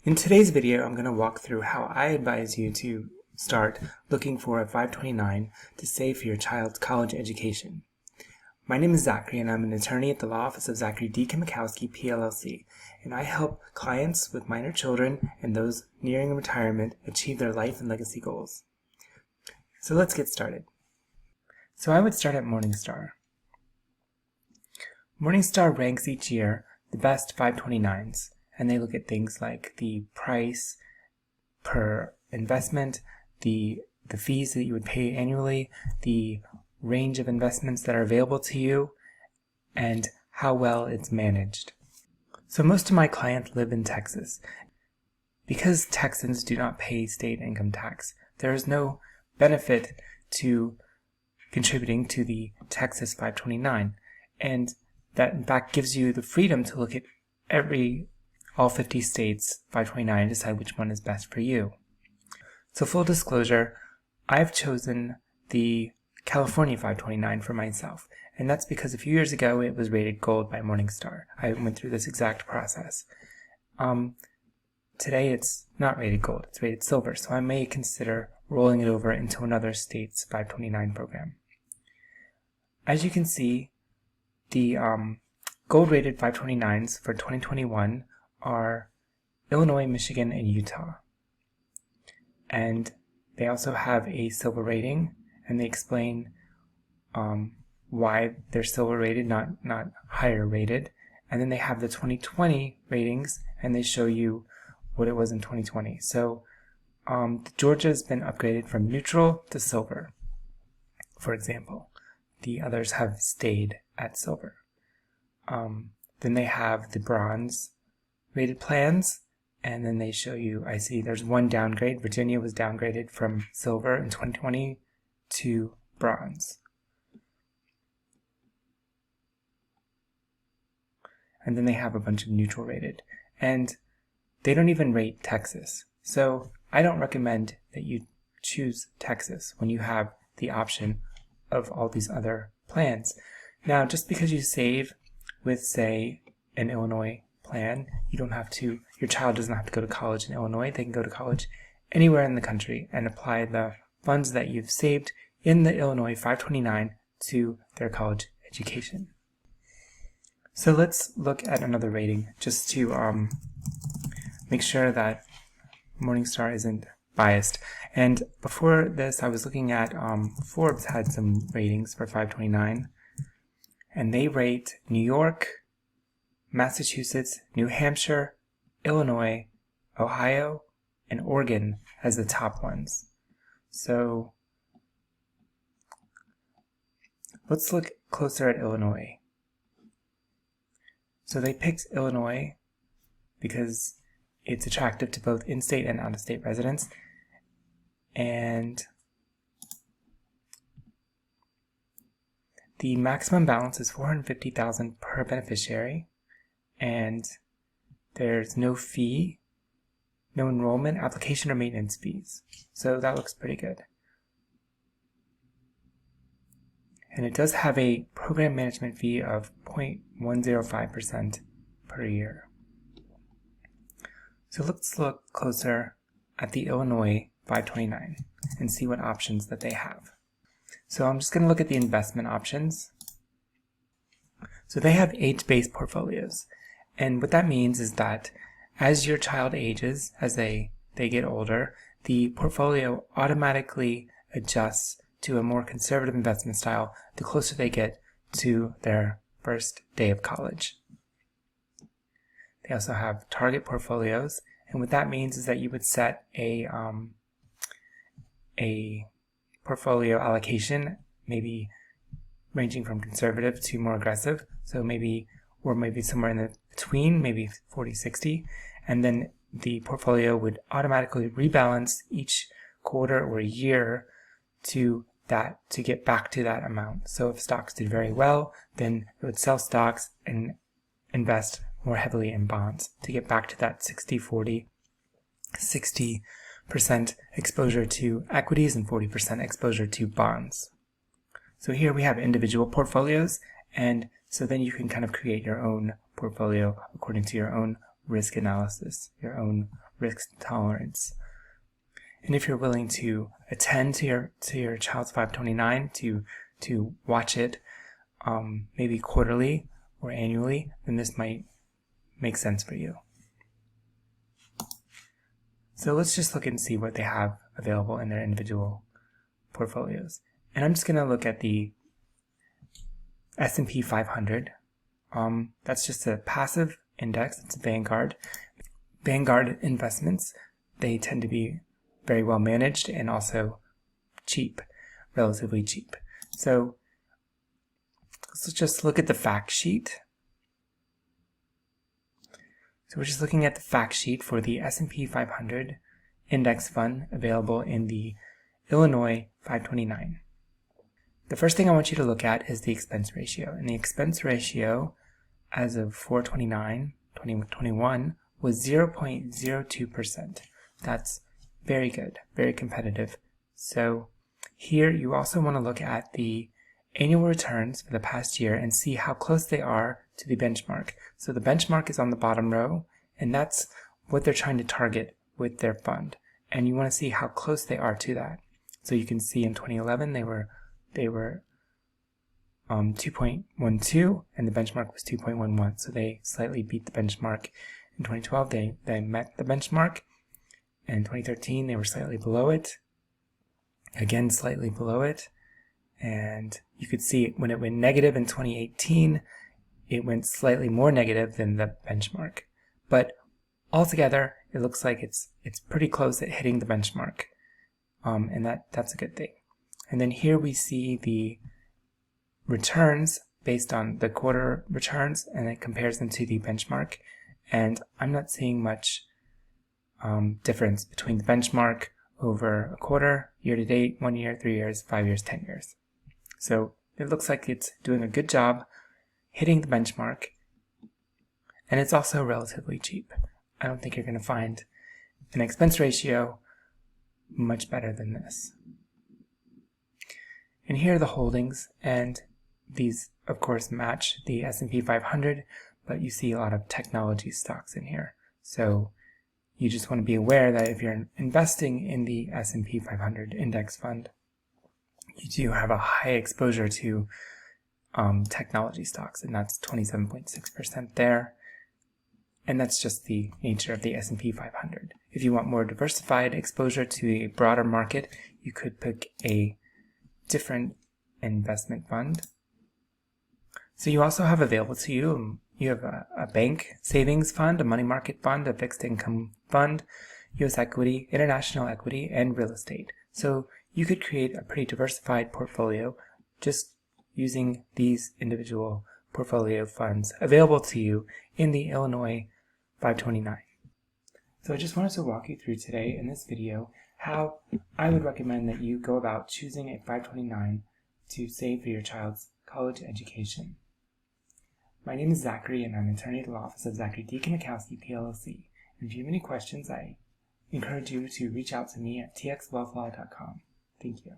In today's video, I'm going to walk through how I advise you to start looking for a 529 to save for your child's college education. My name is Zachary, and I'm an attorney at the law office of Zachary D. Kimikowski, PLLC, and I help clients with minor children and those nearing retirement achieve their life and legacy goals. So let's get started. So I would start at Morningstar. Morningstar ranks each year the best 529s. And they look at things like the price per investment, the fees that you would pay annually, the range of investments that are available to you, and how well it's managed. So most of my clients live in Texas. Because Texans do not pay state income tax, there is no benefit to contributing to the Texas 529. And that in fact gives you the freedom to look at all 50 states 529 and decide which one is best for you. So full disclosure, I've chosen the California 529 for myself, and that's because a few years ago it was rated gold by Morningstar. I went through this exact process. Today it's not rated gold, it's rated silver, so I may consider rolling it over into another state's 529 program. As you can see, the gold rated 529s for 2021 are Illinois, Michigan, and Utah. And they also have a silver rating, and they explain why they're silver rated, not higher rated. And then they have the 2020 ratings, and they show you what it was in 2020. So Georgia's been upgraded from neutral to silver, for example. The others have stayed at silver. Then they have the bronze rated plans, and then they show you, I see there's one downgrade. Virginia was downgraded from silver in 2020 to bronze. And then they have a bunch of neutral rated. And they don't even rate Texas. So I don't recommend that you choose Texas when you have the option of all these other plans. Now, just because you save with, say, an Illinois plan, your child doesn't have to go to college in Illinois. They can go to college anywhere in the country and apply the funds that you've saved in the Illinois 529 to their college education. So let's look at another rating just to make sure that Morningstar isn't biased. And before this, I was looking at Forbes had some ratings for 529, and they rate New York, Massachusetts, New Hampshire, Illinois, Ohio, and Oregon as the top ones. So let's look closer at Illinois. So they picked Illinois because it's attractive to both in-state and out-of-state residents. And the maximum balance is $450,000 per beneficiary. And there's no fee, no enrollment, application, or maintenance fees. So that looks pretty good. And it does have a program management fee of 0.105% per year. So let's look closer at the Illinois 529 and see what options that they have. So I'm just going to look at the investment options. So they have age-based portfolios. And what that means is that as your child ages, as they get older, the portfolio automatically adjusts to a more conservative investment style the closer they get to their first day of college. They also have target portfolios, and what that means is that you would set a portfolio allocation, maybe ranging from conservative to more aggressive, so maybe somewhere in the between, maybe 40-60, and then the portfolio would automatically rebalance each quarter or year to get back to that amount. So if stocks did very well, then it would sell stocks and invest more heavily in bonds to get back to that 60-40, 60% exposure to equities and 40% exposure to bonds. So here we have individual portfolios, and so then you can kind of create your own portfolio according to your own risk analysis, your own risk tolerance. And if you're willing to attend to your child's 529 to watch it maybe quarterly or annually, then this might make sense for you. So let's just look and see what they have available in their individual portfolios. And I'm just going to look at the S&P 500. That's just a passive index. It's Vanguard. Vanguard investments, they tend to be very well managed and also cheap, relatively cheap. So let's just look at the fact sheet. So we're just looking at the fact sheet for the S&P 500 index fund available in the Illinois 529. The first thing I want you to look at is the expense ratio. And the expense ratio as of 4/29/2021 was 0.02%. That's very good, very competitive. So here you also want to look at the annual returns for the past year and see how close they are to the benchmark. So the benchmark is on the bottom row, and that's what they're trying to target with their fund. And you want to see how close they are to that. So you can see in 2011 they were 2.12 and the benchmark was 2.11. So they slightly beat the benchmark. In 2012 they met the benchmark. In 2013 they were slightly below it. Again, slightly below it. And you could see when it went negative in 2018, it went slightly more negative than the benchmark. But altogether, it looks like it's pretty close at hitting the benchmark. And that's a good thing. And then here we see the returns based on the quarter returns, and it compares them to the benchmark. And I'm not seeing much difference between the benchmark over a quarter, year to date, 1 year, 3 years, 5 years, 10 years. So it looks like it's doing a good job hitting the benchmark, and it's also relatively cheap. I don't think you're going to find an expense ratio much better than this. And here are the holdings, and these of course match the S&P 500, but you see a lot of technology stocks in here. So you just want to be aware that if you're investing in the S&P 500 index fund, you do have a high exposure to technology stocks, and that's 27.6% there. And that's just the nature of the S&P 500. If you want more diversified exposure to a broader market, you could pick a different investment fund. So you also have available to you, you have a bank savings fund, a money market fund, a fixed income fund, U.S. equity, international equity, and real estate. So you could create a pretty diversified portfolio just using these individual portfolio funds available to you in the Illinois 529. So I just wanted to walk you through today in this video how I would recommend that you go about choosing a 529 to save for your child's college education. My name is Zachary, and I'm an attorney at the law office of Zachary Deacon Akowski, PLLC. And if you have any questions, I encourage you to reach out to me at txwealthlaw.com. Thank you.